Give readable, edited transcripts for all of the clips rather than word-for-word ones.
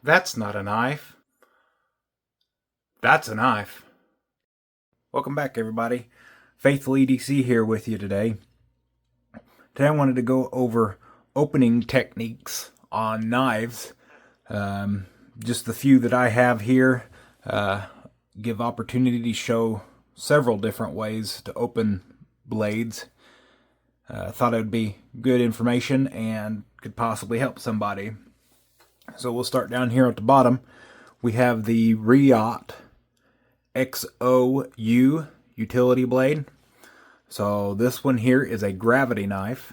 That's not a knife. That's a knife. Welcome back, everybody. Faithful EDC here with you today. Today I wanted to go over opening techniques on knives. Just the few that I have here give opportunity to show several different ways to open blades. Thought it would be good information and could possibly help somebody. So we'll start down here at the bottom. We have the Riot XOU utility blade. So this one here is a gravity knife.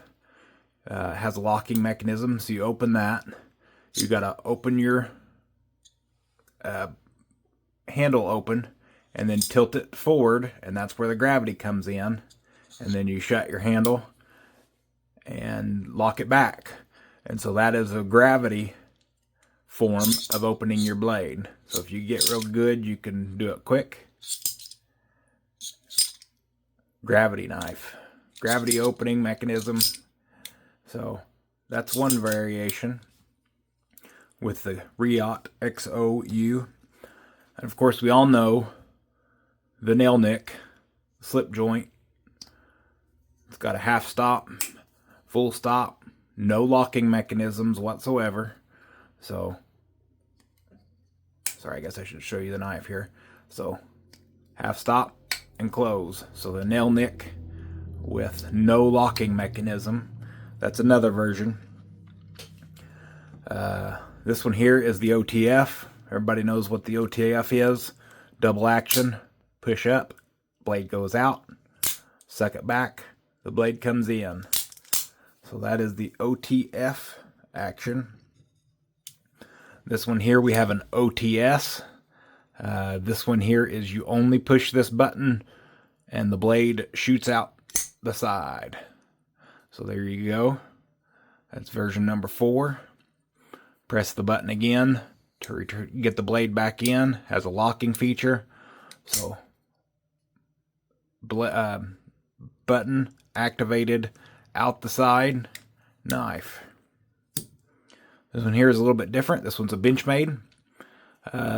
Has a locking mechanism, so you open that. You gotta open your handle open and then tilt it forward, and that's where the gravity comes in. And then you shut your handle and lock it back. And so that is a gravity form of opening your blade. So if you get real good, you can do it quick. Gravity knife. Gravity opening mechanism. So that's one variation with the Riot XOU. And of course we all know the nail nick, slip joint. It's got a half stop, full stop, no locking mechanisms whatsoever. So, sorry, I guess I should show you the knife here. So, half stop and close. So the nail nick with no locking mechanism. That's another version. This one here is the OTF. Everybody knows what the OTF is. Double action, push up, blade goes out, suck it back, the blade comes in. So that is the OTF action. This one here we have an OTS. This one here is you only push this button and the blade shoots out the side. So there you go. That's version number 4. Press the button again to get the blade back in. Has a locking feature. So button activated, out the side, knife. This one here is a little bit different. This one's a Benchmade.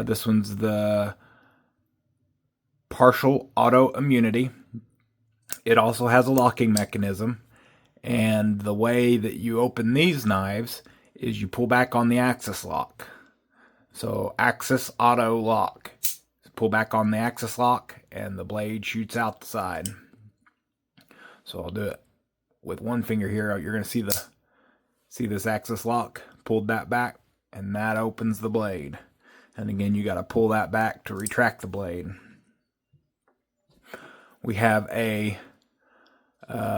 This one's the partial auto immunity. It also has a locking mechanism. And the way that you open these knives is you pull back on the axis lock. So axis auto lock. Pull back on the axis lock and the blade shoots out the side. So I'll do it with one finger here. You're going to see this axis lock. Pulled that back and that opens the blade. And again, you got to pull that back to retract the blade. We have a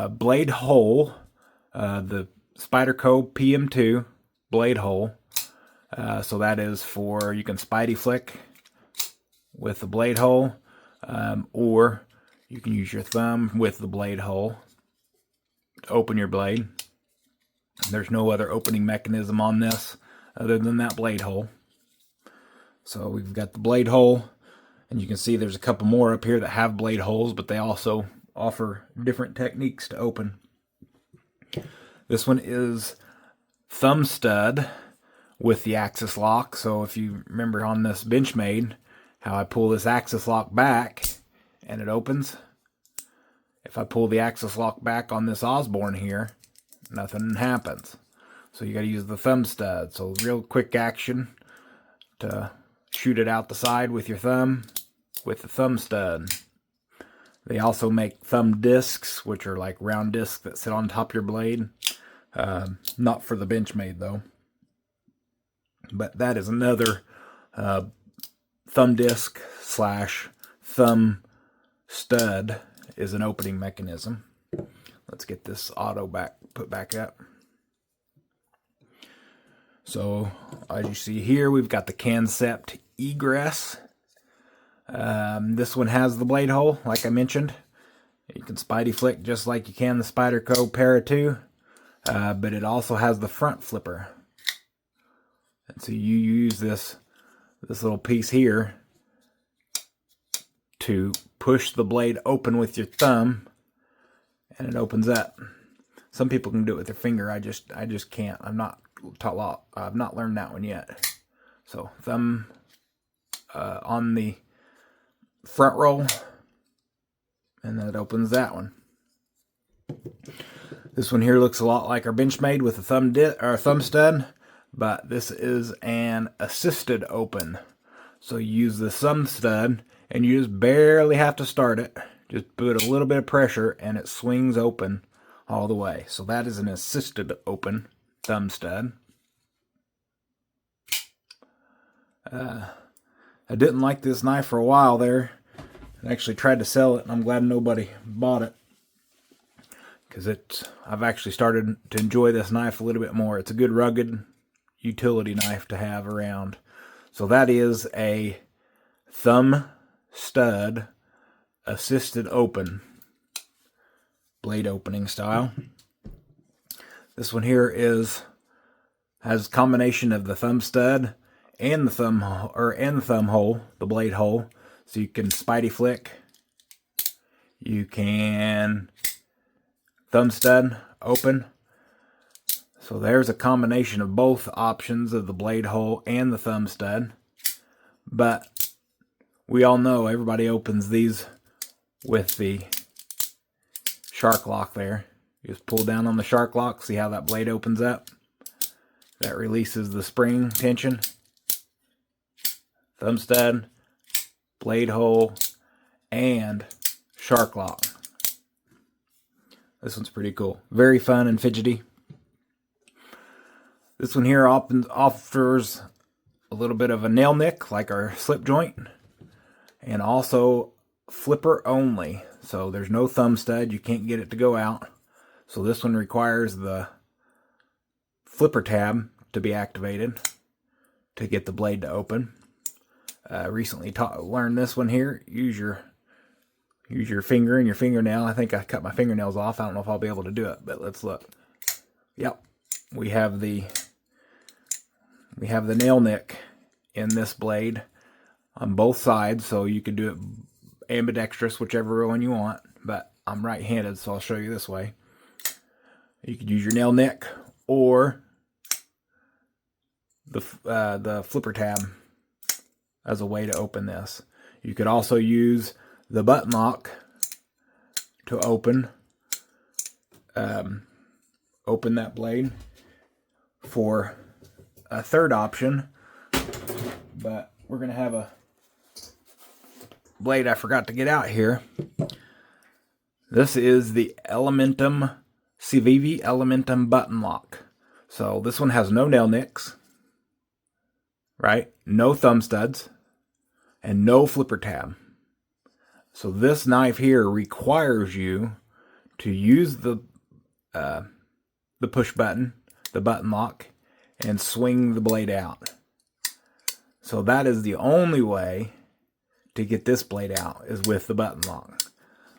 blade hole, the Spyderco PM2 blade hole. So that is for, you can Spidey flick with the blade hole, or you can use your thumb with the blade hole to open your blade. There's no other opening mechanism on this other than that blade hole. So we've got the blade hole, and you can see there's a couple more up here that have blade holes, but they also offer different techniques to open. This one is thumb stud with the axis lock. So if you remember on this Benchmade, how I pull this axis lock back and it opens. If I pull the axis lock back on this Osborne here, nothing happens. So you got to use the thumb stud. So real quick action to shoot it out the side with your thumb with the thumb stud. They also make thumb discs, which are like round discs that sit on top of your blade. Not for the Benchmade though. But that is another thumb disc / thumb stud is an opening mechanism. Let's get this auto put back up. So as you see here, we've got the Concept Egress. This one has the blade hole, like I mentioned. You can Spidey flick just like you can the Spyderco Para 2, but it also has the front flipper. And so you use this little piece here to push the blade open with your thumb, and it opens up. Some people can do it with their finger. I just can't. I've not learned that one yet. So thumb on the front roll, and then it opens that one. This one here looks a lot like our Benchmade with a thumb stud, but this is an assisted open. So you use the thumb stud, and you just barely have to start it. Just put a little bit of pressure, and it swings open all the way. So that is an assisted open thumb stud. I didn't like this knife for a while there. I actually tried to sell it, and I'm glad nobody bought it, because I've actually started to enjoy this knife a little bit more. It's a good rugged utility knife to have around. So that is a thumb stud assisted open, blade opening style. This one here has a combination of the thumb stud and the thumb hole, the blade hole. So you can spidey flick, you can thumb stud open. So there's a combination of both options of the blade hole and the thumb stud. But we all know everybody opens these with the shark lock there. You just pull down on the shark lock, see how that blade opens up? That releases the spring tension. Thumb stud, blade hole, and shark lock. This one's pretty cool. Very fun and fidgety. This one here offers a little bit of a nail nick like our slip joint, and also flipper only. So there's no thumb stud. You can't get it to go out. So this one requires the flipper tab to be activated to get the blade to open. Recently learned this one here. Use your finger and your fingernail. I think I cut my fingernails off. I don't know if I'll be able to do it, but let's look. Yep, we have the nail nick in this blade on both sides, so you could do it ambidextrous, whichever one you want. But I'm right-handed, so I'll show you this way. You could use your nail nick or the flipper tab as a way to open this. You could also use the button lock to open that blade for a third option. But we're going to have a blade I forgot to get out here. This is the Civivi Elementum button lock. So this one has no nail nicks, right? No thumb studs, and no flipper tab. So this knife here requires you to use the push button, the button lock, and swing the blade out. So that is the only way to get this blade out, is with the button lock.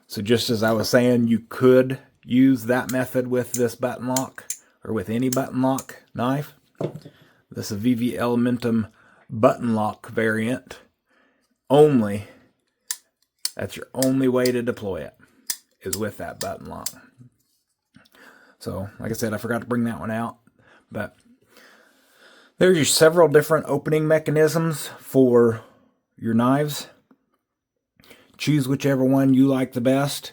So just as I was saying, you could use that method with this button lock, or with any button lock knife. This is Civivi Elementum button lock variant only. That's your only way to deploy it, is with that button lock. So, like I said, I forgot to bring that one out. But there's your several different opening mechanisms for your knives. Choose whichever one you like the best,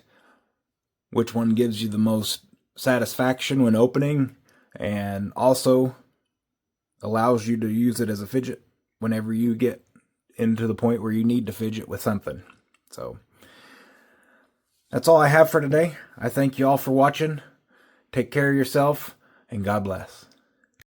which one gives you the most satisfaction when opening, and also allows you to use it as a fidget whenever you get into the point where you need to fidget with something. So that's all I have for today. I thank you all for watching. Take care of yourself, and God bless.